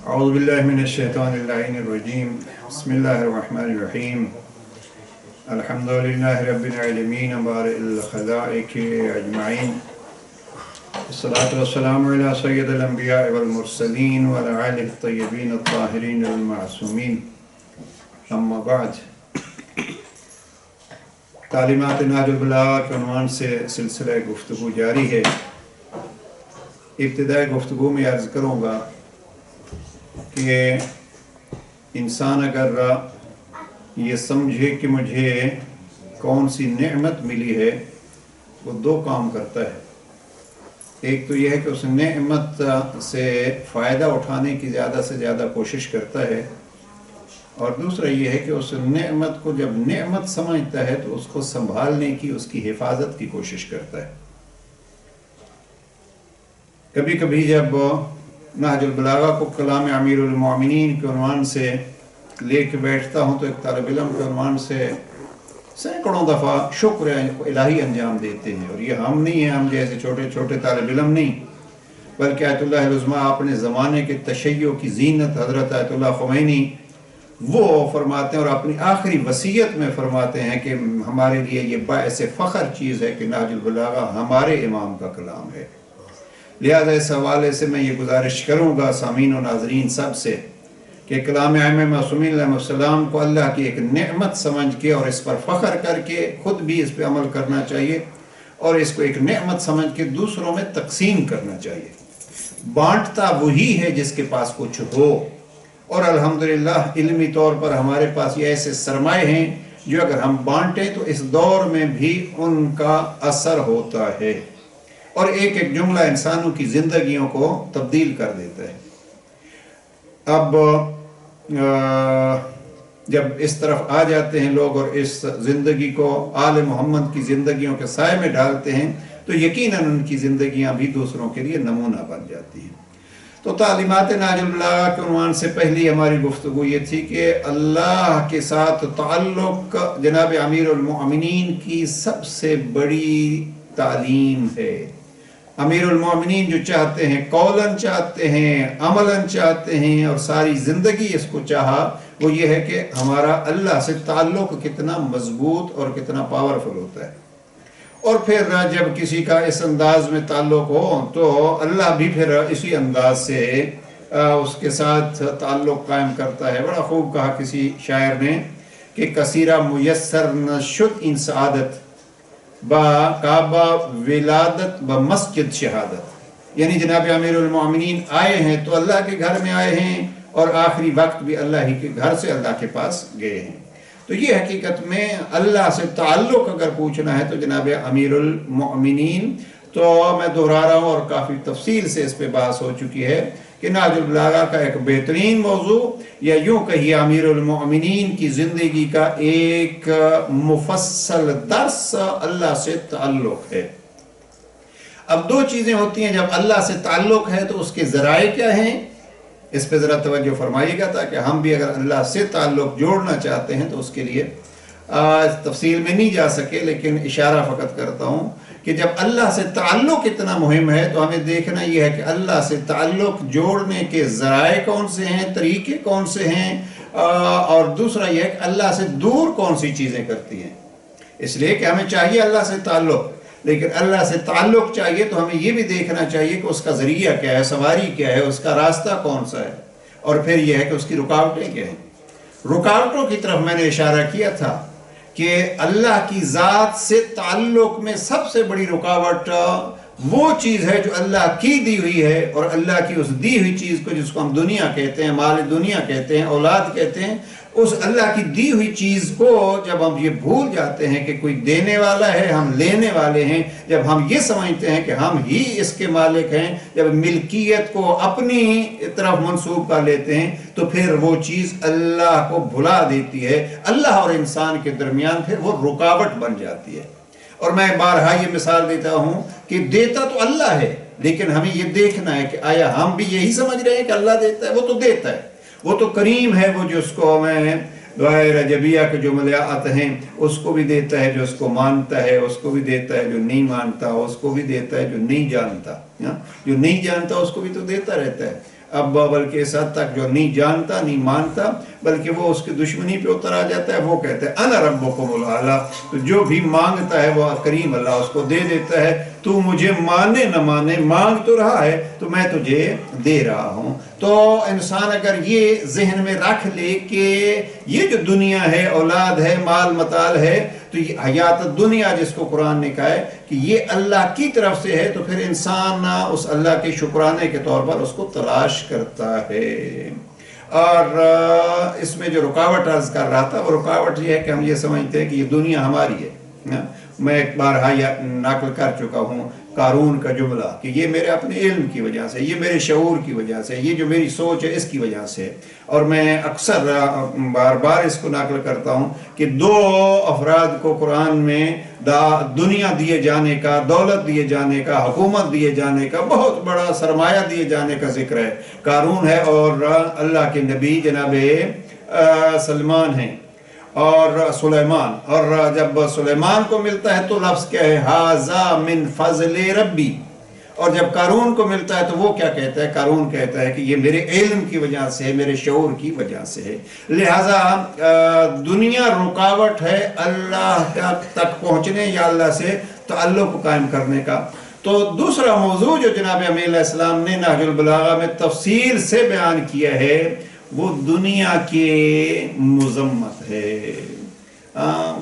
اعوذ باللہ من الشیطان الرجیم بسم اللہ الرحمن الرحیم الحمدللہ رب العالمین بارئ الخلائق اجمعین الصلاة والسلام علی سید الانبیاء والمرسلین وعلی آلہ الطیبین الطاہرین المعصومین اما بعد تعلیمات نہج البلاغہ کے عنوان سے سلسلہ گفتگو جاری ہے۔ ابتدائی گفتگو میں عرض کروں گا کہ انسان اگر یہ سمجھے کہ مجھے کون سی نعمت ملی ہے، وہ دو کام کرتا ہے۔ ایک تو یہ ہے کہ اس نعمت سے فائدہ اٹھانے کی زیادہ سے زیادہ کوشش کرتا ہے، اور دوسرا یہ ہے کہ اس نعمت کو جب نعمت سمجھتا ہے تو اس کو سنبھالنے کی، اس کی حفاظت کی کوشش کرتا ہے۔ کبھی کبھی جب نہج البلاغہ کو کلام امیر المومنین کے عنوان سے لے کے بیٹھتا ہوں تو ایک طالب علم کے عنوان سے سینکڑوں دفعہ شکر الہی انجام دیتے ہیں، اور یہ ہم نہیں ہیں، ہم جیسے چھوٹے چھوٹے طالب علم نہیں، بلکہ آیت اللہ العظمیٰ اپنے زمانے کے تشیع کی زینت حضرت آیت اللہ خمینی وہ فرماتے ہیں، اور اپنی آخری وصیت میں فرماتے ہیں کہ ہمارے لیے یہ باعث فخر چیز ہے کہ نہج البلاغہ ہمارے امام کا کلام ہے۔ لہذا اس حوالے سے میں یہ گزارش کروں گا سامعین و ناظرین سب سے کہ کلام ائمہ معصومین علیہ السلام کو اللہ کی ایک نعمت سمجھ کے اور اس پر فخر کر کے خود بھی اس پہ عمل کرنا چاہیے، اور اس کو ایک نعمت سمجھ کے دوسروں میں تقسیم کرنا چاہیے۔ بانٹتا وہی ہے جس کے پاس کچھ ہو، اور الحمدللہ علمی طور پر ہمارے پاس یہ ایسے سرمائے ہیں جو اگر ہم بانٹیں تو اس دور میں بھی ان کا اثر ہوتا ہے، اور ایک ایک جملہ انسانوں کی زندگیوں کو تبدیل کر دیتا ہے۔ اب جب اس طرف آ جاتے ہیں لوگ اور اس زندگی کو آل محمد کی زندگیوں کے سائے میں ڈالتے ہیں تو یقیناً ان کی زندگیاں بھی دوسروں کے لیے نمونہ بن جاتی ہیں۔ تو تعلیمات نہج البلاغہ کے عنوان سے پہلی ہماری گفتگو یہ تھی کہ اللہ کے ساتھ تعلق جناب امیر المومنین کی سب سے بڑی تعلیم ہے۔ امیر المومنین جو چاہتے ہیں، قولاً چاہتے ہیں، عملاً چاہتے ہیں، اور ساری زندگی اس کو چاہا، وہ یہ ہے کہ ہمارا اللہ سے تعلق کتنا مضبوط اور کتنا پاورفل ہوتا ہے، اور پھر جب کسی کا اس انداز میں تعلق ہو تو اللہ بھی پھر اسی انداز سے اس کے ساتھ تعلق قائم کرتا ہے۔ بڑا خوب کہا کسی شاعر نے کہ کثیرہ میسر نشد ان سعادت با کعبہ ولادت با مسجد شہادت، یعنی جناب امیر المومنین آئے ہیں تو اللہ کے گھر میں آئے ہیں، اور آخری وقت بھی اللہ ہی کے گھر سے اللہ کے پاس گئے ہیں۔ تو یہ حقیقت میں اللہ سے تعلق اگر پوچھنا ہے تو جناب امیر المومنین، تو میں دہرا رہا ہوں اور کافی تفصیل سے اس پہ بحث ہو چکی ہے کہ نہج البلاغہ کا ایک بہترین موضوع، یا یوں کہیے امیر المومنین کی زندگی کا ایک مفصل درس اللہ سے تعلق ہے۔ اب دو چیزیں ہوتی ہیں جب اللہ سے تعلق ہے تو اس کے ذرائع کیا ہیں، اس پہ ذرا توجہ فرمائیے گا تاکہ ہم بھی اگر اللہ سے تعلق جوڑنا چاہتے ہیں تو اس کے لیے تفصیل میں نہیں جا سکے، لیکن اشارہ فقط کرتا ہوں کہ جب اللہ سے تعلق اتنا مہم ہے تو ہمیں دیکھنا یہ ہے کہ اللہ سے تعلق جوڑنے کے ذرائع کون سے ہیں، طریقے کون سے ہیں، اور دوسرا یہ ہے کہ اللہ سے دور کون سی چیزیں کرتی ہیں۔ اس لیے کہ ہمیں چاہیے اللہ سے تعلق، لیکن اللہ سے تعلق چاہیے تو ہمیں یہ بھی دیکھنا چاہیے کہ اس کا ذریعہ کیا ہے، سواری کیا ہے، اس کا راستہ کون سا ہے، اور پھر یہ ہے کہ اس کی رکاوٹیں کیا ہیں۔ رکاوٹوں کی طرف میں نے اشارہ کیا تھا کہ اللہ کی ذات سے تعلق میں سب سے بڑی رکاوٹ وہ چیز ہے جو اللہ کی دی ہوئی ہے، اور اللہ کی اس دی ہوئی چیز کو، جس کو ہم دنیا کہتے ہیں، مال دنیا کہتے ہیں، اولاد کہتے ہیں، اس اللہ کی دی ہوئی چیز کو جب ہم یہ بھول جاتے ہیں کہ کوئی دینے والا ہے، ہم لینے والے ہیں، جب ہم یہ سمجھتے ہیں کہ ہم ہی اس کے مالک ہیں، جب ملکیت کو اپنی طرف منسوب کر لیتے ہیں تو پھر وہ چیز اللہ کو بھلا دیتی ہے، اللہ اور انسان کے درمیان پھر وہ رکاوٹ بن جاتی ہے۔ اور میں بارہا یہ مثال دیتا ہوں کہ دیتا تو اللہ ہے، لیکن ہمیں یہ دیکھنا ہے کہ آیا ہم بھی یہی سمجھ رہے ہیں کہ اللہ دیتا ہے؟ وہ تو دیتا ہے، وہ تو کریم ہے، وہ جس کو میں دعائے رجبیہ کے جو ملیات ہیں اس کو بھی دیتا ہے، جو اس کو مانتا ہے اس کو بھی دیتا ہے، جو نہیں مانتا اس کو بھی دیتا ہے، جو نہیں جانتا اس کو بھی تو دیتا رہتا ہے۔ اب بلکہ اس حد تک جو نہیں جانتا نہیں مانتا بلکہ وہ اس کی دشمنی پہ اتر آ جاتا ہے. وہ کہتا ہے انا ربکم الاعلی. تو جو بھی مانگتا ہے وہ کریم اللہ اس کو دے دیتا ہے. تو مجھے مانے نہ مانے مانگ تو رہا ہے تو میں تجھے دے رہا ہوں. تو انسان اگر یہ ذہن میں رکھ لے کہ یہ جو دنیا ہے اولاد ہے مال متال ہے تو یہ حیات دنیا جس کو قرآن نے کہا ہے کہ یہ اللہ کی طرف سے ہے تو پھر انسان اس اللہ کے شکرانے کے طور پر اس کو تلاش کرتا ہے. اور اس میں جو رکاوٹ عرض کر رہا تھا وہ رکاوٹ یہ ہے کہ ہم یہ سمجھتے ہیں کہ یہ دنیا ہماری ہے. میں ایک بار نقل کر چکا ہوں قارون کا جملہ کہ یہ میرے اپنے علم کی وجہ سے یہ میرے شعور کی وجہ سے یہ جو میری سوچ ہے اس کی وجہ سے. اور میں اکثر بار بار اس کو نقل کرتا ہوں کہ 2 افراد کو قرآن میں دنیا دیے جانے کا دولت دیے جانے کا حکومت دیے جانے کا بہت بڑا سرمایہ دیے جانے کا ذکر ہے. قارون ہے اور اللہ کے نبی جناب سلمان ہیں اور سلیمان. اور جب سلیمان کو ملتا ہے تو لفظ کیا ہے ھذا من فضل ربی. اور جب قارون کو ملتا ہے تو وہ کیا کہتا ہے قارون کہتا ہے کہ یہ میرے علم کی وجہ سے ہے میرے شعور کی وجہ سے ہے. لہذا دنیا رکاوٹ ہے اللہ تک پہنچنے یا اللہ سے تعلق قائم کرنے کا. تو دوسرا موضوع جو جناب امیر علیہ السلام نے نہج البلاغہ میں تفصیل سے بیان کیا ہے وہ دنیا کی مذمت ہے.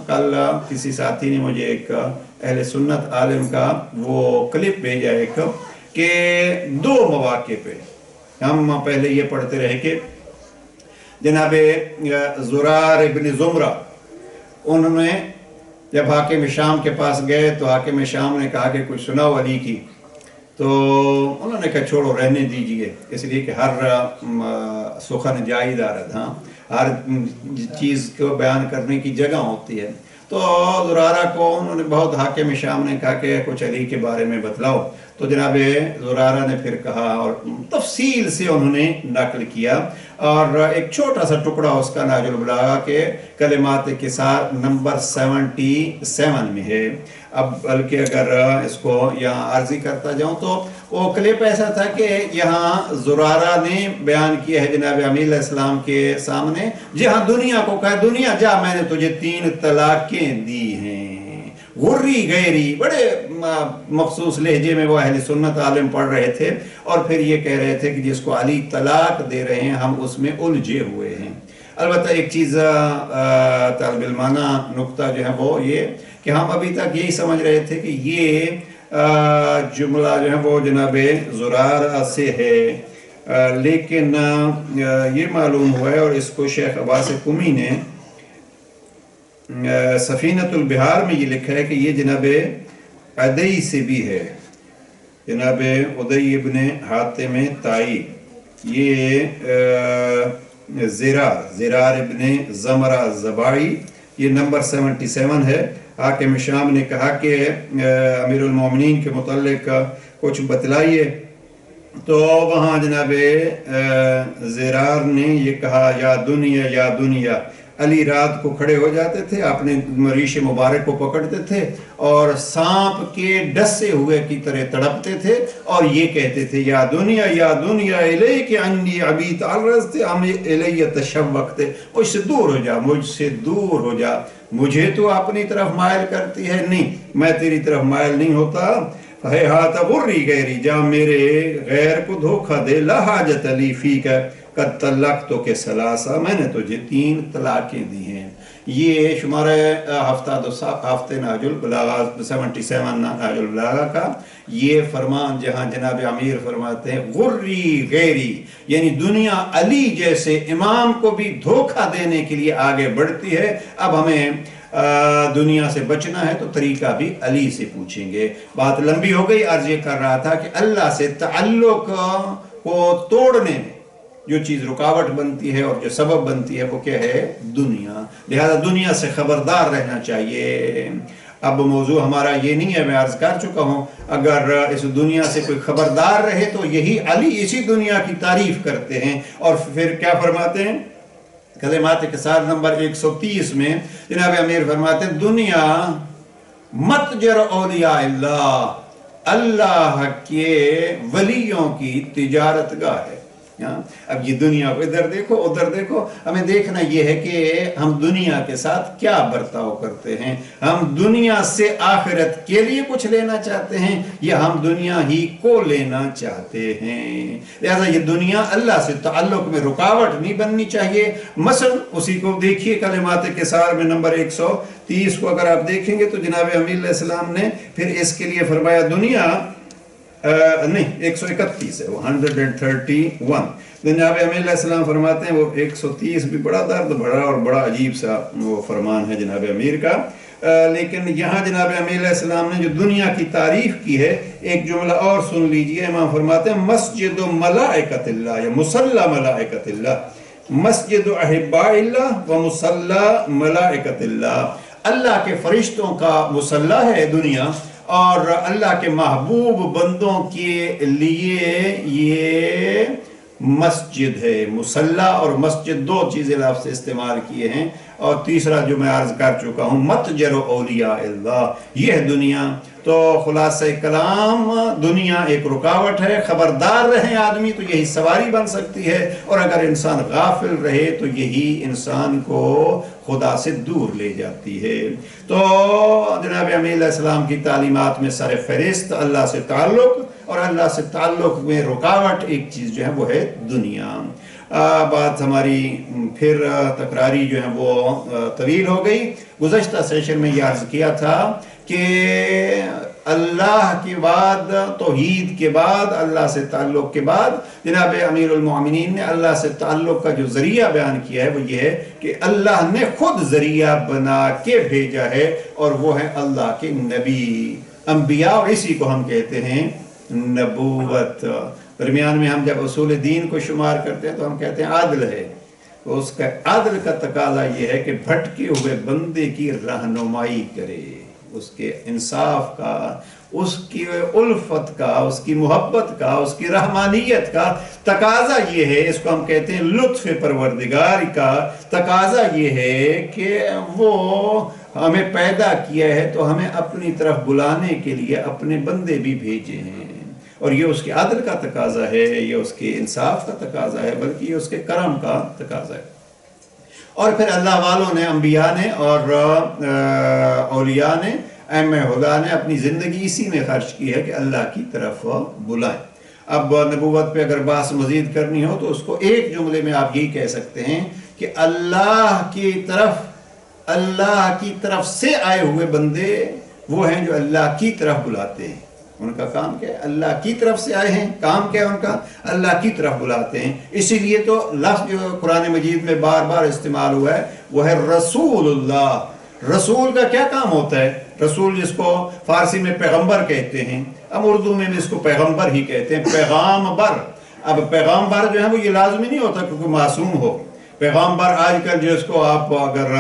کل کسی ساتھی نے مجھے ایک اہل سنت عالم کا وہ کلپ بھیجا ایک کہ 2 مواقع پہ ہم پہلے یہ پڑھتے رہے کہ جناب زرار ابن زمرہ انہوں نے جب حاکم شام کے پاس گئے تو حاکم شام نے کہا کہ کچھ سناؤ علی کی. تو انہوں نے کہا چھوڑو رہنے دیجئے اس لیے کہ ہر سخن جائی دارد ہر چیز کو بیان کرنے کی جگہ ہوتی ہے. تو زرارہ کو انہوں نے بہت حاکم شام نے کہا کہ کچھ علی کے بارے میں بتلاؤ. تو جناب زرارہ نے پھر کہا اور تفصیل سے انہوں نے نقل کیا اور ایک چھوٹا سا ٹکڑا اس کا نہج البلاغہ کے کلمات کثار نمبر 77 میں ہے. اب بلکہ اگر اس کو یہاں عرضی کرتا جاؤں تو وہ کلپ ایسا تھا کہ یہاں زرارہ نے بیان کیا ہے جناب امیر علیہ السلام کے سامنے جہاں دنیا کو کہا دنیا جا میں نے تجھے 3 طلاقیں دی ہیں. غری غیری بڑے مخصوص لہجے میں وہ اہل سنت عالم پڑھ رہے تھے اور پھر یہ کہہ رہے تھے کہ جس کو علی طلاق دے رہے ہیں ہم اس میں الجھے ہوئے ہیں. البتہ ایک چیز طالب علمانہ نقطہ جو ہے وہ یہ کہ ہم ابھی تک یہی سمجھ رہے تھے کہ یہ جملہ جو ہے وہ جناب زرارہ سے ہے لیکن یہ معلوم ہوا ہے اور اس کو شیخ عباس قمی نے سفینۃ البحار میں یہ لکھا ہے کہ یہ جناب عدی سے بھی ہے. جناب عدی ابن حاتم طائی یہ زرار ابن زمرہ زبائی یہ نمبر 77 ہے. حاکم شام نے کہا کہ امیر المومنین کے متعلق کچھ بتلائیے تو وہاں جناب زرار نے یہ کہا یا دنیا. علی رات کو کھڑے ہو جاتے تھے اپنے ریش مبارک کو پکڑتے تھے اور سانپ کے ڈسے ہوئے کی طرح تڑپتے تھے اور یہ کہتے تھے یا دنیا الیک انی عبیت عرضت ام الی تشوقت. مجھ سے دور ہو جا مجھے تو اپنی طرف مائل کرتی ہے نہیں میں تیری طرف مائل نہیں ہوتا. فہیہات غری غیری جا میرے غیر کو دھوکہ دے لا حاجت لی فیک قد طلقتک کے ثلاثہ میں نے تجھے 3 طلاقیں دی ہیں. یہ شمارہ ہفتہ نہج البلاغہ 77 نہج البلاغہ کا یہ فرمان جہاں جناب امیر فرماتے ہیں غری غیری یعنی دنیا علی جیسے امام کو بھی دھوکہ دینے کے لیے آگے بڑھتی ہے. اب ہمیں دنیا سے بچنا ہے تو طریقہ بھی علی سے پوچھیں گے. بات لمبی ہو گئی. عرض یہ کر رہا تھا کہ اللہ سے تعلق کو توڑنے میں جو چیز رکاوٹ بنتی ہے اور جو سبب بنتی ہے وہ کیا ہے دنیا. لہذا دنیا سے خبردار رہنا چاہیے. اب موضوع ہمارا یہ نہیں ہے میں عرض کر چکا ہوں اگر اس دنیا سے کوئی خبردار رہے تو یہی علی اسی دنیا کی تعریف کرتے ہیں اور پھر کیا فرماتے ہیں کلمات کثار نمبر 130 میں جناب امیر فرماتے ہیں دنیا متجر اولیاء اللہ اللہ کے ولیوں کی تجارت گاہ ہے. اب یہ دنیا کو ادھر دیکھو ادھر دیکھو، ہمیں دیکھنا یہ ہے کہ ہم دنیا کے ساتھ کیا برتاؤ کرتے ہیں، ہم دنیا سے آخرت کے لیے کچھ لینا چاہتے ہیں یا ہم دنیا ہی کو لینا چاہتے ہیں۔ لہذا یہ دنیا اللہ سے تعلق میں رکاوٹ نہیں بننی چاہیے۔ مثلا اسی کو دیکھیے کلمات کسار میں نمبر 130 کو اگر آپ دیکھیں گے تو جناب امیر علیہ السلام نے پھر اس کے لیے فرمایا دنیا نہیں 131 ہے وہ 131 جناب امیر علیہ السلام فرماتے ہیں، وہ 130 بھی بڑا درد بھرا اور بڑا عجیب سا وہ فرمان ہے جناب امیر کا، لیکن یہاں جناب امیر علیہ السلام نے جو دنیا کی تعریف کی ہے ایک جملہ اور سن لیجئے۔ امام فرماتے ہیں مسجد ملائکۃ اللہ یا مصلی ملائکۃ اللہ، مسجد احباء اللہ و مصلی ملائکۃ اللہ، اللہ کے فرشتوں کا مصلی ہے دنیا اور اللہ کے محبوب بندوں کے لیے یہ مسجد ہے۔ مصلی اور مسجد دو چیزیں لفظ سے استعمال کیے ہیں، اور تیسرا جو میں عرض کر چکا ہوں متجر اولیاء اللہ، یہ ہے دنیا۔ تو خلاصہ کلام دنیا ایک رکاوٹ ہے، خبردار رہیں آدمی تو یہی سواری بن سکتی ہے، اور اگر انسان غافل رہے تو یہی انسان کو خدا سے دور لے جاتی ہے۔ تو جناب امیر علیہ السلام کی تعلیمات میں سر فہرست اللہ سے تعلق، اور اللہ سے تعلق میں رکاوٹ ایک چیز جو ہے وہ ہے دنیا۔ بات ہماری پھر تکراری جو ہے وہ طویل ہو گئی۔ گزشتہ سیشن میں یہ عرض کیا تھا کہ اللہ کے بعد، توحید کے بعد، اللہ سے تعلق کے بعد جناب امیر المومنین نے اللہ سے تعلق کا جو ذریعہ بیان کیا ہے وہ یہ ہے کہ اللہ نے خود ذریعہ بنا کے بھیجا ہے، اور وہ ہے اللہ کے نبی انبیاء، اور اسی کو ہم کہتے ہیں نبوت۔ درمیان میں ہم جب اصول دین کو شمار کرتے ہیں تو ہم کہتے ہیں عادل ہے، تو اس کا عادل کا تقاضا یہ ہے کہ بھٹکے ہوئے بندے کی رہنمائی کرے، اس کے انصاف کا، اس کی الفت کا، اس کی محبت کا، اس کی رحمانیت کا تقاضا یہ ہے۔ اس کو ہم کہتے ہیں لطف پروردگار کا تقاضا یہ ہے کہ وہ ہمیں پیدا کیا ہے تو ہمیں اپنی طرف بلانے کے لیے اپنے بندے بھی بھیجے ہیں، اور یہ اس کے عدل کا تقاضا ہے، یہ اس کے انصاف کا تقاضا ہے، بلکہ یہ اس کے کرم کا تقاضا ہے۔ اور پھر اللہ والوں نے، انبیاء نے اور اولیاء نے، ائمہ خدا نے اپنی زندگی اسی میں خرچ کی ہے کہ اللہ کی طرف بلائیں۔ اب نبوت پہ اگر بات مزید کرنی ہو تو اس کو ایک جملے میں آپ یہی کہہ سکتے ہیں کہ اللہ کی طرف سے آئے ہوئے بندے وہ ہیں جو اللہ کی طرف بلاتے ہیں۔ ان کا کام کیا ہے؟ اللہ کی طرف سے آئے ہیں، کام کیا ہے ان کا؟ اللہ کی طرف بلاتے ہیں۔ اسی لیے تو لفظ جو قرآن مجید میں بار بار استعمال ہوا ہے وہ ہے رسول اللہ۔ رسول کا کیا کام ہوتا ہے؟ رسول جس کو فارسی میں پیغمبر کہتے ہیں، اب اردو میں بھی اس کو پیغمبر ہی کہتے ہیں، پیغام بر۔ اب پیغام بر جو ہے وہ یہ لازمی نہیں ہوتا کہ کوئی معصوم ہو۔ پیغام بر آج کل جو اس کو آپ اگر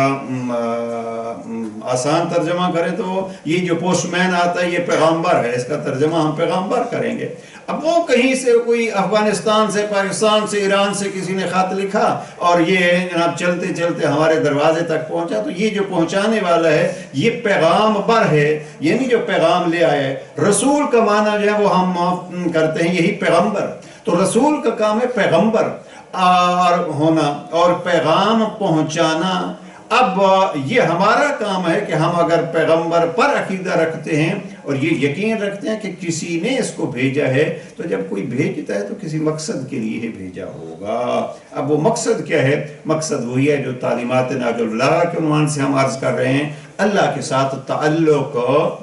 آسان ترجمہ کریں تو یہ جو پوسٹ مین آتا ہے یہ پیغامبر ہے، اس کا ترجمہ ہم پیغامبر کریں گے۔ اب وہ کہیں سے کوئی افغانستان سے، پاکستان سے، ایران سے کسی نے خط لکھا اور یہ جناب چلتے چلتے ہمارے دروازے تک پہنچا، تو یہ جو پہنچانے والا ہے یہ پیغام بر ہے، یعنی جو پیغام لے آئے۔ رسول کا معنی جو ہے وہ ہم کرتے ہیں یہی پیغمبر۔ تو رسول کا کام ہے پیغمبر اور ہونا اور پیغام پہنچانا۔ اب یہ ہمارا کام ہے کہ ہم اگر پیغمبر پر عقیدہ رکھتے ہیں اور یہ یقین رکھتے ہیں کہ کسی نے اس کو بھیجا ہے، تو جب کوئی بھیجتا ہے تو کسی مقصد کے لیے ہی بھیجا ہوگا۔ اب وہ مقصد کیا ہے؟ مقصد وہی ہے جو تعلیمات نہج البلاغہ کے عنوان سے ہم عرض کر رہے ہیں، اللہ کے ساتھ تعلق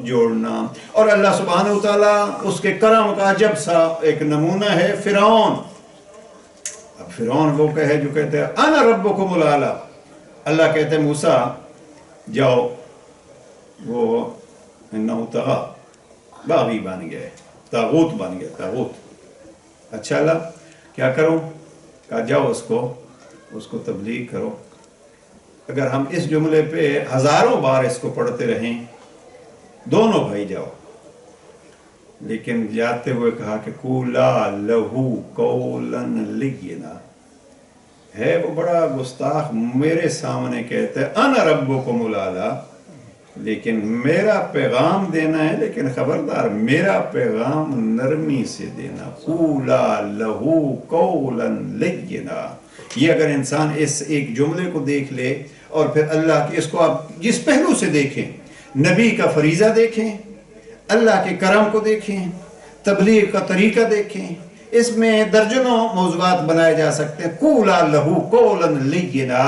جوڑنا۔ اور اللہ سبحانہ وتعالیٰ اس کے کرم کا عجب سا ایک نمونہ ہے فرعون۔ اب فرعون وہ کہے جو کہتے ہیں انا ربکم الاعلی، اللہ کہتے ہیں موسیٰ جاؤ، وہ انہو طغی، باغی بن گئے، طاغوت بن گئے، طاغوت۔ اچھا اللہ کیا کروں؟ کہا جاؤ اس کو تبلیغ کرو۔ اگر ہم اس جملے پہ ہزاروں بار اس کو پڑھتے رہیں، دونوں بھائی جاؤ، لیکن جاتے ہوئے کہا کہ قولا لہو قولا لینا، ہے وہ بڑا گستاخ، میرے سامنے کہتے ہیں انا ربکم الاعلی، لیکن میرا پیغام دینا ہے، لیکن خبردار میرا پیغام نرمی سے دینا، قولا لہو قولا لینا۔ یہ اگر انسان اس ایک جملے کو دیکھ لے اور پھر اللہ کے، اس کو آپ جس پہلو سے دیکھیں، نبی کا فریضہ دیکھیں، اللہ کے کرم کو دیکھیں، تبلیغ کا طریقہ دیکھیں، اس میں درجنوں موضوعات بنائے جا سکتے ہیں۔ قولا لہو قولا لینا،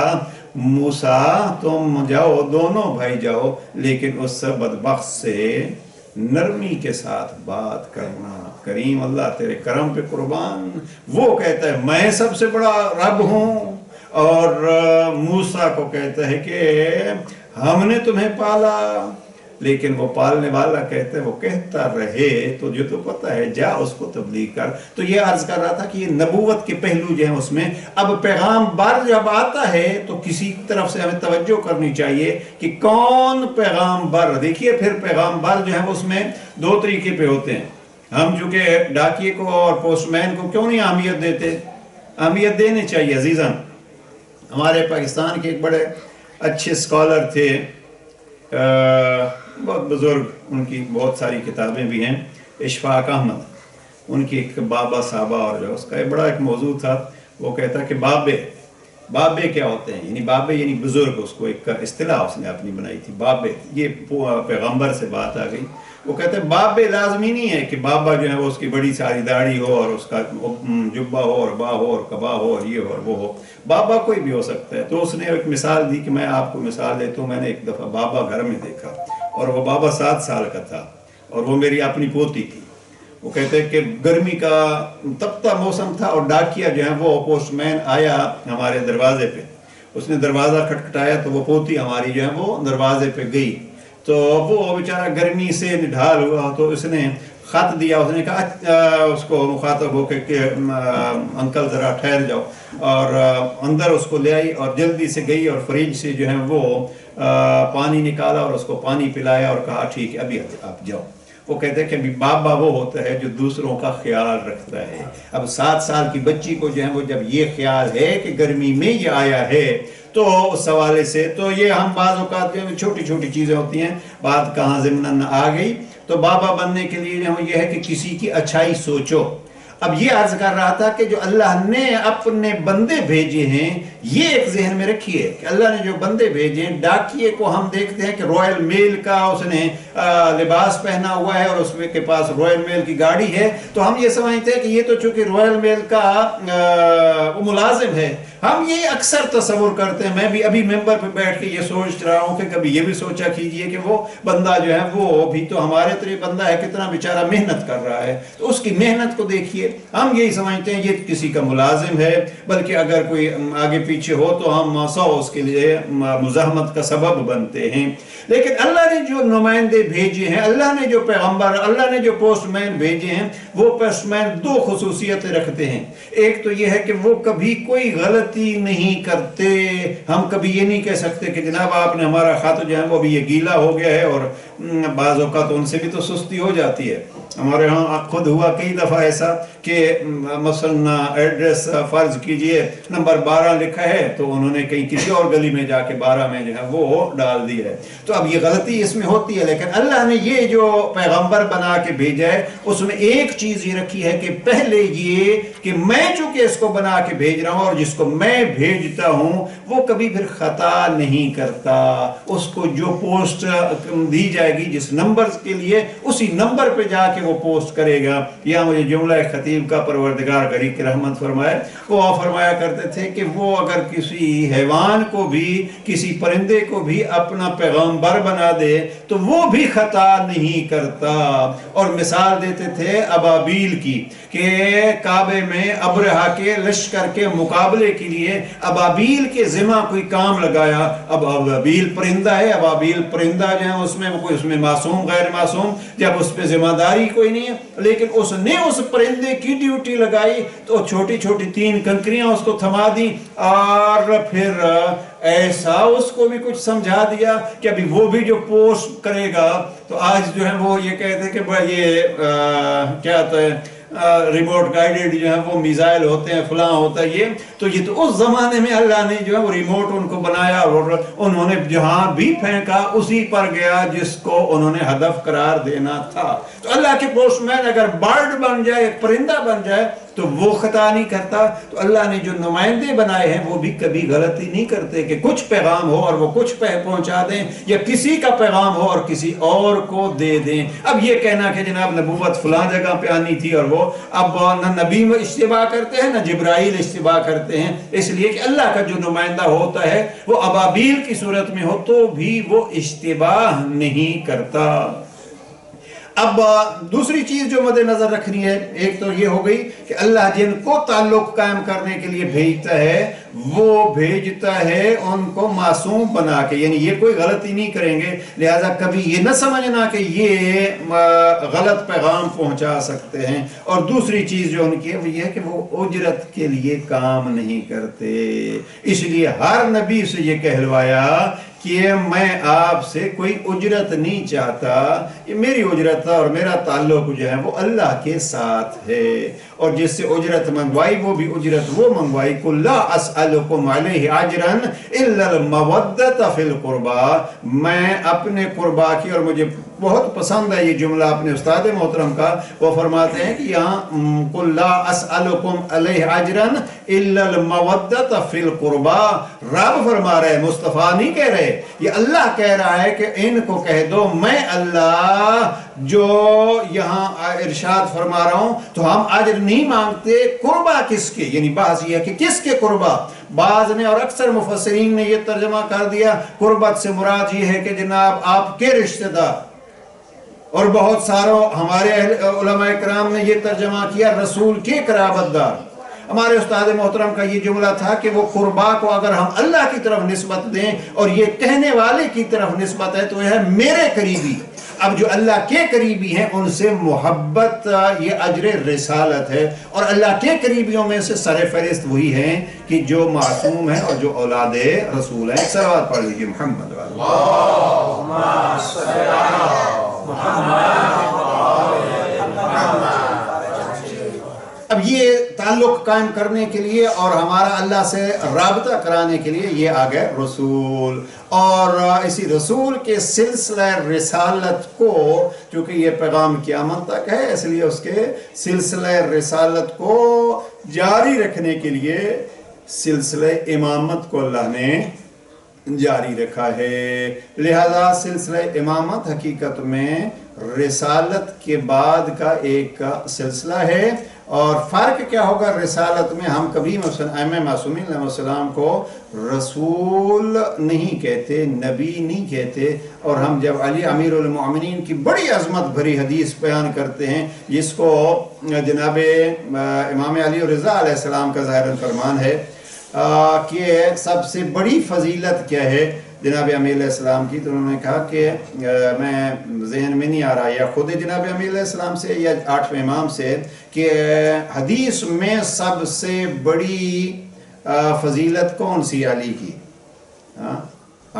موسیٰ تم جاؤ، دونوں بھائی جاؤ، لیکن اس بدبخت سے نرمی کے ساتھ بات کرنا۔ کریم اللہ تیرے کرم پہ قربان، وہ کہتا ہے میں سب سے بڑا رب ہوں، اور موسیٰ کو کہتا ہے کہ ہم نے تمہیں پالا، لیکن وہ پالنے والا کہتا ہے وہ کہتا رہے تو جو تو پتہ ہے، جا اس کو تبلیغ کر۔ تو یہ عرض کر رہا تھا کہ یہ نبوت کے پہلو جو ہیں اس میں، اب پیغام بر جب آتا ہے تو کسی طرف سے ہمیں توجہ کرنی چاہیے کہ کون پیغام بر۔ دیکھیے پھر پیغام بر جو ہے اس میں دو طریقے پہ ہوتے ہیں۔ ہم چونکہ ڈاکیے کو اور پوسٹ مین کو کیوں نہیں اہمیت دیتے؟ اہمیت دینے چاہیے عزیزاں۔ ہمارے پاکستان کے ایک بڑے اچھے اسکالر تھے، بہت بزرگ، ان کی بہت ساری کتابیں بھی ہیں، اشفاق احمد، ان کی ایک بابا صاحبہ، اور جو اس کا ایک بڑا ایک موضوع تھا، وہ کہتا کہ بابے کیا ہوتے ہیں، یعنی بابے یعنی بزرگ، اس کو ایک اصطلاح اس نے اپنی بنائی تھی، بابے۔ یہ پیغمبر سے بات آ گئی، وہ کہتے ہیں بابے لازمی نہیں ہے کہ بابا جو ہے وہ اس کی بڑی ساری داڑھی ہو اور اس کا جبہ ہو اور با ہو اور کبا ہو اور یہ ہو اور وہ ہو، بابا کوئی بھی ہو سکتا ہے۔ تو اس نے ایک مثال دی کہ میں آپ کو مثال دیتا ہوں، میں نے ایک دفعہ بابا گھر میں دیکھا، اور وہ بابا 7 سال کا تھا، اور وہ میری اپنی پوتی تھی۔ وہ کہتے ہیں کہ گرمی کا تپتا موسم تھا، اور ڈاکیا جو ہے وہ پوسٹ مین آیا ہمارے دروازے پہ، اس نے دروازہ کھٹکھٹایا تو وہ پوتی ہماری جو ہے وہ دروازے پہ گئی، تو وہ بیچارہ گرمی سے نڈھال ہوا، تو اس نے خط دیا، اس نے کہا اس کو مخاطب ہو کہ انکل ذرا ٹھہر جاؤ، اور اندر اس کو لے آئی اور جلدی سے گئی اور فریج سے جو ہے وہ پانی نکالا اور اس کو پانی پلایا اور کہا ٹھیک ہے ابھی آپ جاؤ۔ وہ کہتے ہیں کہ بابا وہ ہوتا ہے جو دوسروں کا خیال رکھتا ہے۔ اب 7 سال کی بچی کو جو ہے وہ جب یہ خیال ہے کہ گرمی میں یہ آیا ہے، تو اس حوالے سے تو یہ ہم بعض اوقات جو چھوٹی چھوٹی چیزیں ہوتی ہیں، بات کہاں ضمناً آ گئی، تو بابا بننے کے لیے یہ ہے کہ کسی کی اچھائی سوچو۔ اب یہ عرض کر رہا تھا کہ جو اللہ نے اپنے بندے بھیجے ہیں، یہ ایک ذہن میں رکھیے کہ اللہ نے جو بندے بھیجے ہیں، ڈاکیے کو ہم دیکھتے ہیں کہ رائل میل کا اس نے لباس پہنا ہوا ہے اور اس کے پاس رائل میل کی گاڑی ہے، تو ہم یہ سمجھتے ہیں کہ یہ تو چونکہ رائل میل کا ملازم ہے۔ ہم یہ اکثر تصور کرتے ہیں، میں بھی ابھی ممبر پہ بیٹھ کے یہ سوچ رہا ہوں کہ کبھی یہ بھی سوچا کیجئے کہ وہ بندہ جو ہے وہ بھی تو ہمارے طرح بندہ ہے، کتنا بیچارہ محنت کر رہا ہے، تو اس کی محنت کو دیکھیے۔ ہم یہی سمجھتے ہیں یہ کسی کا ملازم ہے، بلکہ اگر کوئی آگے پیچھے ہو تو ہم اس کے لیے مزاحمت کا سبب بنتے ہیں۔ لیکن اللہ نے جو نمائندے بھیجے ہیں، اللہ نے جو پیغمبر، اللہ نے جو پوسٹ مین بھیجے ہیں، وہ پوسٹ مین 2 خصوصیتیں رکھتے ہیں۔ ایک تو یہ ہے کہ وہ کبھی کوئی غلطی نہیں کرتے۔ ہم کبھی یہ نہیں کہہ سکتے کہ جناب آپ نے ہمارا خط جو ہے وہ بھی یہ گیلا ہو گیا ہے، اور بعض اوقات ان سے بھی تو سستی ہو جاتی ہے۔ ہمارے ہاں خود ہوا کئی دفعہ ایسا کہ مثلا ایڈریس فرض کیجئے نمبر 12 لکھا ہے، تو انہوں نے کہیں کسی اور گلی میں جا کے 12 میں جو ہے وہ ڈال دیا ہے، تو اب یہ غلطی اس میں ہوتی ہے۔ لیکن اللہ نے یہ جو پیغمبر بنا کے بھیجا ہے، اس میں ایک چیز یہ رکھی ہے کہ پہلے یہ کہ میں چونکہ اس کو بنا کے بھیج رہا ہوں، اور جس کو میں بھیجتا ہوں وہ کبھی پھر خطا نہیں کرتا۔ اس کو جو پوسٹ دی جائے گی جس نمبر کے لیے، اسی نمبر پہ جا کے وہ پوسٹ کرے گا۔ یہاں مجھے جملہ خطیب کا پروردگار غریب کی رحمت فرمائے، وہ فرمایا کرتے تھے کہ وہ اگر کسی حیوان کو بھی، کسی پرندے کو بھی اپنا پیغمبر بنا دے تو وہ بھی خطا نہیں کرتا۔ اور مثال دیتے تھے ابابیل کی کہ کعبے میں ابرہا کے لشکر کے مقابلے کے لیے ابابیل کے ذمہ کوئی کام لگایا۔ اب ابابیل پرندہ ہے، ابابیل پرندہ جو ہے اس میں کوئی اس میں معصوم غیر معصوم، جب اس پہ ذمہ داری کوئی نہیں ہے، لیکن اس نے اس پرندے کی ڈیوٹی لگائی تو چھوٹی چھوٹی 3 کنکریاں اس کو تھما دی، اور پھر ایسا اس کو بھی کچھ سمجھا دیا کہ ابھی وہ بھی جو پوسٹ کرے گا، تو آج جو ہے وہ یہ کہتے ہیں کہ یہ کیا ہوتا ہے ریموٹ گائیڈڈ جو ہے وہ میزائل ہوتے ہیں، فلاں ہوتا ہے یہ تو اس زمانے میں اللہ نے جو ہے وہ ریموٹ ان کو بنایا اور انہوں نے جہاں بھی پھینکا اسی پر گیا جس کو انہوں نے ہدف قرار دینا تھا۔ تو اللہ کے پوسٹ مین اگر برڈ بن جائے، ایک پرندہ بن جائے تو وہ خطا نہیں کرتا۔ تو اللہ نے جو نمائندے بنائے ہیں وہ بھی کبھی غلطی نہیں کرتے کہ کچھ پیغام ہو اور وہ کچھ پہنچا دیں، یا کسی کا پیغام ہو اور کسی اور کو دے دیں۔ اب یہ کہنا کہ جناب نبوت فلاں جگہ پہ آنی تھی اور وہ اب نہ نبی میں اشتباہ کرتے ہیں نہ جبرائیل اشتباہ کرتے ہیں، اس لیے کہ اللہ کا جو نمائندہ ہوتا ہے وہ ابابیل کی صورت میں ہو تو بھی وہ اشتباہ نہیں کرتا۔ اب دوسری چیز جو مد نظر رکھنی ہے، ایک تو یہ ہو گئی کہ اللہ جن کو تعلق قائم کرنے کے لیے بھیجتا ہے وہ بھیجتا ہے ان کو معصوم بنا کے، یعنی یہ کوئی غلطی نہیں کریں گے، لہذا کبھی یہ نہ سمجھنا کہ یہ غلط پیغام پہنچا سکتے ہیں۔ اور دوسری چیز جو ان کی ہے وہ یہ ہے کہ وہ اجرت کے لیے کام نہیں کرتے، اس لیے ہر نبی سے یہ کہلوایا کہ میں آپ سے کوئی اجرت نہیں چاہتا، یہ میری اجرت اور میرا تعلق جو ہے وہ اللہ کے ساتھ ہے، اور جس سے اجرت منگوائی وہ بھی اجرت وہ منگوائی۔ قُلْ لَا أَسْأَلُكُمْ عَلَيْهِ أَجْرًا إِلَّا الْمَوَدَّةَ فِي الْقُرْبَى، میں اپنے قربا کی، اور مجھے بہت پسند ہے یہ جملہ اپنے استاد محترم کا، وہ فرماتے ہیں کہ یہاں قُلْ لَا أَسْأَلُكُمْ عَلَيْهِ أَجْرًا إِلَّا الْمَوَدَّةَ فِي الْقُرْبَى، رب فرما رہے، مصطفیٰ نہیں کہہ رہے، یہ اللہ کہہ رہا ہے کہ ان کو کہہ دو میں اللہ جو یہاں ارشاد فرما رہا ہوں تو ہم اجر نہیں مانگتے۔ قربا کس کے، یعنی بعض یہ ہے کہ کس کے قربا، بعض نے اور اکثر مفسرین نے یہ ترجمہ کر دیا قربت سے مراد یہ ہے کہ جناب آپ کے رشتہ دار، اور بہت ساروں ہمارے علماء کرام نے یہ ترجمہ کیا رسول کے قرابت دار۔ ہمارے استاد محترم کا یہ جملہ تھا کہ وہ قربا کو اگر ہم اللہ کی طرف نسبت دیں اور یہ کہنے والے کی طرف نسبت ہے تو یہ ہے میرے قریبی۔ اب جو اللہ کے قریبی ہیں ان سے محبت یہ اجر رسالت ہے، اور اللہ کے قریبیوں میں سے سر فہرست وہی ہیں کہ جو معصوم ہیں اور جو اولاد رسول ہیں۔ صلوات پڑھ لیجیے محمد اللہم صلی علی محمد۔ اب یہ تعلق قائم کرنے کے لیے اور ہمارا اللہ سے رابطہ کرانے کے لیے یہ آ گئے رسول، اور اسی رسول کے سلسلہ رسالت کو، چونکہ یہ پیغام قیامت تک ہے اس لیے اس کے سلسلہ رسالت کو جاری رکھنے کے لیے سلسلہ امامت کو اللہ نے جاری رکھا ہے۔ لہذا سلسلہ امامت حقیقت میں رسالت کے بعد کا ایک سلسلہ ہے، اور فرق کیا ہوگا رسالت میں، ہم کبھی ائمہ معصومین علیہ السلام کو رسول نہیں کہتے، نبی نہیں کہتے، اور ہم جب علی امیر المؤمنین کی بڑی عظمت بھری حدیث بیان کرتے ہیں جس کو جناب امام علی رضا علیہ السلام کا ظاہر فرمان ہے کہ سب سے بڑی فضیلت کیا ہے جناب امیر علیہ السلام کی، تو انہوں نے کہا کہ میں ذہن میں نہیں آ رہا، یا خود جناب امیر علیہ السلام سے یا 8ویں امام سے، کہ حدیث میں سب سے بڑی فضیلت کون سی علی کی؟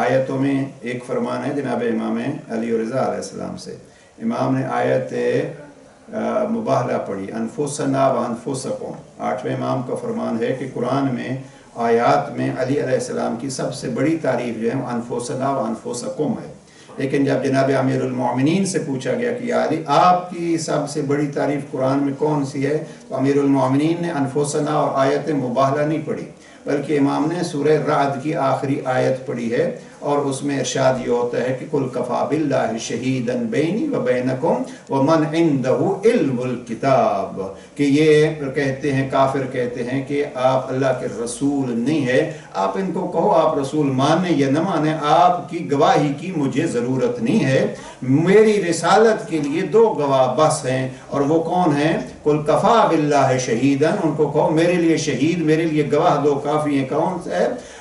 آیتوں میں ایک فرمان ہے جناب امام علی رضا علیہ السلام سے، امام نے آیت مباہلہ پڑھی، انفسنا و انفسکم۔ 8ویں امام کا فرمان ہے کہ قرآن میں آیات میں علی علیہ السلام کی سب سے بڑی تعریف جو ہے انفسنا و انفسکم ہے، لیکن جب جناب امیر المؤمنین سے پوچھا گیا کہ یا علی آپ کی سب سے بڑی تعریف قرآن میں کون سی ہے، تو امیر المؤمنین نے انفسنا اور آیت مباہلہ نہیں پڑھی، بلکہ امام نے سورہ رعد کی آخری آیت پڑھی ہے، اور اس میں ارشاد یہ ہوتا ہے کہ قُلْ كَفَى بِاللَّهِ شَهِيدًا بَيْنِي وَبَيْنَكُمْ وَمَنْ عِنْدَهُ عِلْمُ الْكِتَابِ، کہ یہ کہتے ہیں کافر کہتے ہیں کہ آپ اللہ کے رسول نہیں ہے، آپ ان کو کہو آپ رسول مانیں یا نہ مانیں، آپ کی گواہی کی مجھے ضرورت نہیں ہے، میری رسالت کے لیے 2 گواہ بس ہیں، اور وہ کون ہیں؟ قُلْ كَفَى بِاللَّهِ شَهِيدًا، ان کو کہو میرے لیے شہید، میرے لیے گواہ 2 کافی ہیں، کون ہے؟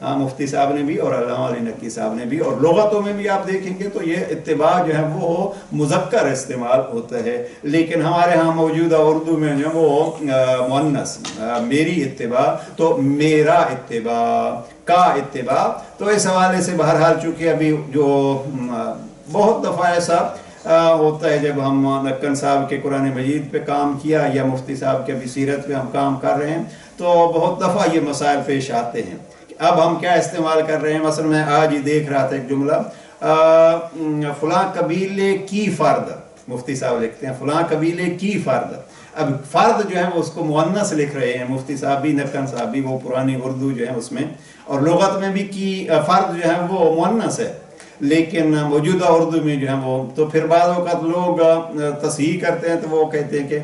مفتی صاحب نے بھی اور علامہ علی نقوی صاحب نے بھی، اور لغتوں میں بھی آپ دیکھیں گے تو یہ اتباع جو ہے وہ مذکر استعمال ہوتا ہے، لیکن ہمارے ہاں موجودہ اردو میں جو وہ مؤنث، میری اتباع تو میرا اتباع، کا اتباع. تو اس حوالے سے بہرحال چونکہ ابھی جو بہت دفعہ ایسا ہوتا ہے جب ہم نکن صاحب کے قرآن مجید پہ کام کیا یا مفتی صاحب کے ابھی سیرت پہ ہم کام کر رہے ہیں تو بہت دفعہ یہ مسائل پیش آتے ہیں. اب ہم کیا استعمال کر رہے ہیں؟ مثلا میں آج ہی دیکھ رہا تھا ایک جملہ، فلاں قبیلے کی فرد، مفتی صاحب لکھتے ہیں فلاں قبیلے کی فرد. اب فرد جو ہے وہ اس کو مؤنث لکھ رہے ہیں مفتی صاحب بھی، نکن صاحب بھی، وہ پرانی اردو جو ہے اس میں، اور لغت میں بھی کی فرد جو ہے وہ مؤنث ہے، لیکن موجودہ اردو میں جو ہے وہ تو پھر بعض اوقات لوگ تصحیح کرتے ہیں تو وہ کہتے ہیں کہ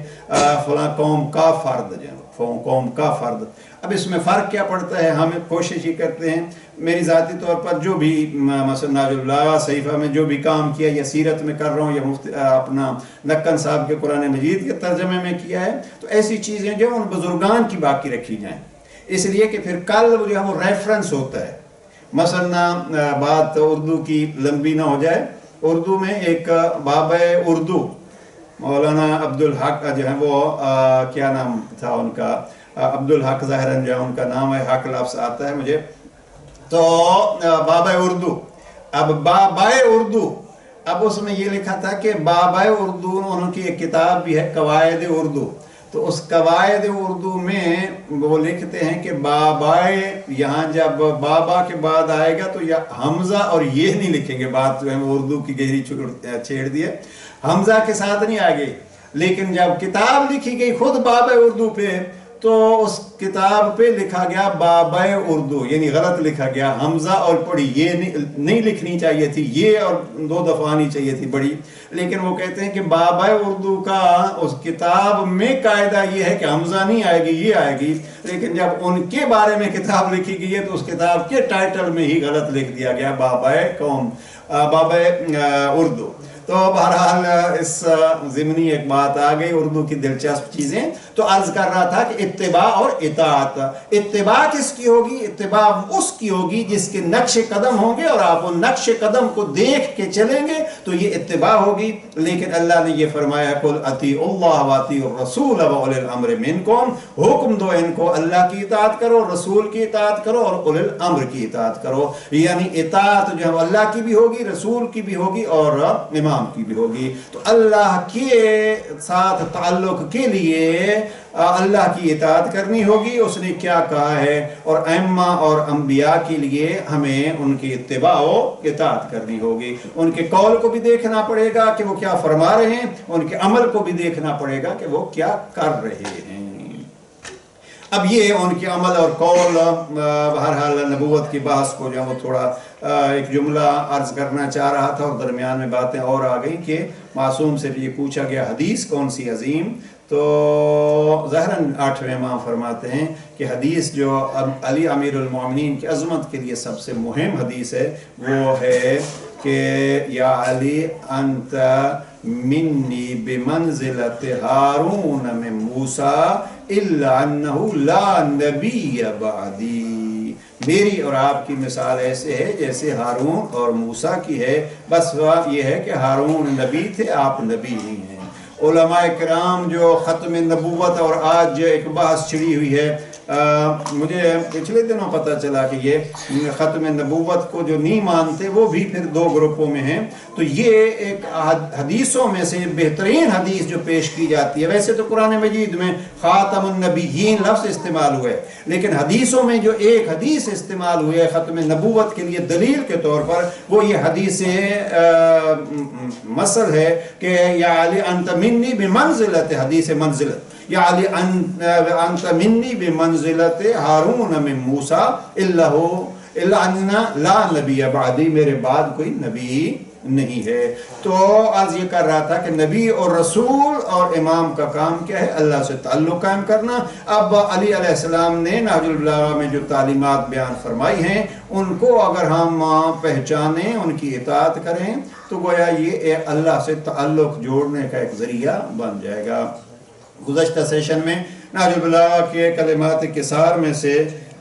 فلاں قوم کا فرد جو ہے، قوم کا فرد. اب اس میں فرق کیا پڑتا ہے؟ ہم کوشش ہی کرتے ہیں، میری ذاتی طور پر جو بھی مثلا ناج اللہ صحیفہ میں جو بھی کام کیا یا سیرت میں کر رہا ہوں یا اپنا نکن صاحب کے قرآن مجید کے ترجمے میں کیا ہے، تو ایسی چیزیں جو ان بزرگان کی باقی رکھی جائیں، اس لیے کہ پھر کل جو ہے وہ ریفرنس ہوتا ہے. مثلا بات اردو کی لمبی نہ ہو جائے، اردو میں ایک باب اردو مولانا عبدالحق جو ہے وہ کیا نام تھا ان کا، عبدالحق ظاہراً جو ان کا نام ہے، حق لفظ آتا ہے مجھے، تو باب اردو. اب بابائے اردو، اب اس میں یہ لکھا تھا کہ بابائے اردو انہوں کی ایک کتاب بھی ہے قواعد اردو، تو اس قواعد اردو میں وہ لکھتے ہیں کہ بابائے، یہاں جب بابا کے بعد آئے گا تو یا حمزہ اور یہ نہیں لکھیں گے، بات جو ہے وہ اردو کی گہری چھیڑ دی ہے، حمزہ کے ساتھ نہیں آ گئی. لیکن جب کتاب لکھی گئی خود بابائے اردو پہ تو اس کتاب پہ لکھا گیا بابائے اردو، یعنی غلط لکھا گیا، حمزہ اور پڑھی یہ نہیں لکھنی چاہیے تھی، یہ اور 2 دفعہ آنی چاہیے تھی بڑی. لیکن وہ کہتے ہیں کہ بابائے اردو کا اس کتاب میں قاعدہ یہ ہے کہ حمزہ نہیں آئے گی، یہ آئے گی، لیکن جب ان کے بارے میں کتاب لکھی گئی ہے تو اس کتاب کے ٹائٹل میں ہی غلط لکھ دیا گیا بابائے قوم، بابائے اردو. تو بہرحال اس ضمنی ایک بات آ گئی، اردو کی دلچسپ چیزیں. تو عرض کر رہا تھا کہ اتباع اور اطاعت، اتباع کس کی ہوگی؟ اتباع اس کی ہوگی جس کے نقش قدم ہوں گے اور آپ ان نقش قدم کو دیکھ کے چلیں گے تو یہ اتباع ہوگی. لیکن اللہ نے یہ فرمایا قل اطیعوا اللہ واطیعوا الرسول واولی الامر منکم، حکم دو ان کو اللہ کی اطاعت کرو، رسول کی اطاعت کرو اور اولی الامر کی اطاعت کرو. یعنی اطاعت جو ہے اللہ کی بھی ہوگی، رسول کی بھی ہوگی اور امام کی بھی ہوگی. تو اللہ کے ساتھ تعلق کے لیے اللہ کی اطاعت کرنی ہوگی، اس نے کیا کہا ہے، اور ائمہ اور انبیاء کے لیے ہمیں ان کی اتباع و اطاعت کرنی ہوگی. ان کے قول کو بھی دیکھنا پڑے گا کہ وہ کیا فرما رہے ہیں، ان کے عمل کو بھی دیکھنا پڑے گا کہ وہ کیا کر رہے ہیں. اب یہ ان کے عمل اور قول، بہرحال نبوت کی بحث کو جو وہ تھوڑا ایک جملہ عرض کرنا چاہ رہا تھا اور درمیان میں باتیں اور آ گئیں کہ معصوم سے بھی یہ پوچھا گیا حدیث کون سی عظیم، تو ظاہراً 8ویں امام فرماتے ہیں کہ حدیث جو علی امیر المومنین کی عظمت کے لیے سب سے مہم حدیث ہے وہ ہے کہ یا علی انت منی بمنزلت ہارون من موسیٰ الا انہ لا نبی بعدی، میری اور آپ کی مثال ایسے ہے جیسے ہارون اور موسیٰ کی ہے، بس یہ ہے کہ ہارون نبی تھے، آپ نبی نہیں ہیں. علماء کرام جو ختم نبوت، اور آج ایک بحث چھڑی ہوئی ہے، مجھے پچھلے دنوں پتہ چلا کہ یہ ختم نبوت کو جو نہیں مانتے وہ بھی پھر 2 گروپوں میں ہیں. تو یہ ایک حدیثوں میں سے بہترین حدیث جو پیش کی جاتی ہے، ویسے تو قرآن مجید میں خاتم النبیین لفظ استعمال ہوئے، لیکن حدیثوں میں جو ایک حدیث استعمال ہوئی ہے ختم نبوت کے لیے دلیل کے طور پر، وہ یہ حدیث مثل ہے کہ یا علی انت منی بمنزلت، حدیث منزلت، یا علی انت منی بمنزلت ہارون من موسیٰ الا ان لا نبی بعدی، میرے بعد کوئی نبی نہیں ہے. تو عرض یہ کر رہا تھا کہ نبی اور رسول اور امام کا کام کیا ہے؟ اللہ سے تعلق قائم کرنا. اب علی علیہ السلام نے نہج البلاغہ میں جو تعلیمات بیان فرمائی ہیں ان کو اگر ہم پہچانیں، ان کی اطاعت کریں تو گویا یہ اللہ سے تعلق جوڑنے کا ایک ذریعہ بن جائے گا. گزشتہ سیشن میں نہج البلاغہ کے کلمات کثار میں سے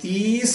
30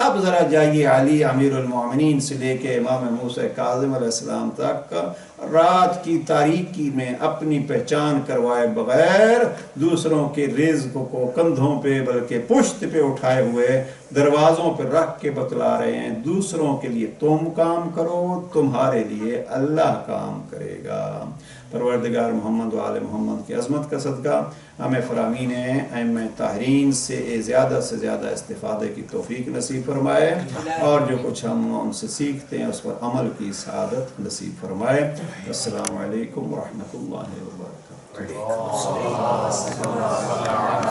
اب ذرا جائیے علی امیر المومنین سے لے کے امام موسیٰ کاظم علیہ السلام تک رات کی تاریکی میں اپنی پہچان کروائے بغیر دوسروں کے رزق کو کندھوں پہ بلکہ پشت پہ اٹھائے ہوئے دروازوں پہ رکھ کے بتلا رہے ہیں دوسروں کے لیے تم کام کرو تمہارے لیے اللہ کام کرے گا۔ پروردگار محمد و آل محمد کی عظمت کا صدقہ ہمیں فرامین ائمہ طاہرین سے زیادہ استفادے کی توفیق نصیب فرمائے، اور جو کچھ ہم ان سے سیکھتے ہیں اس پر عمل کی سعادت نصیب فرمائے۔ السلام علیکم ورحمۃ اللہ وبرکاتہ۔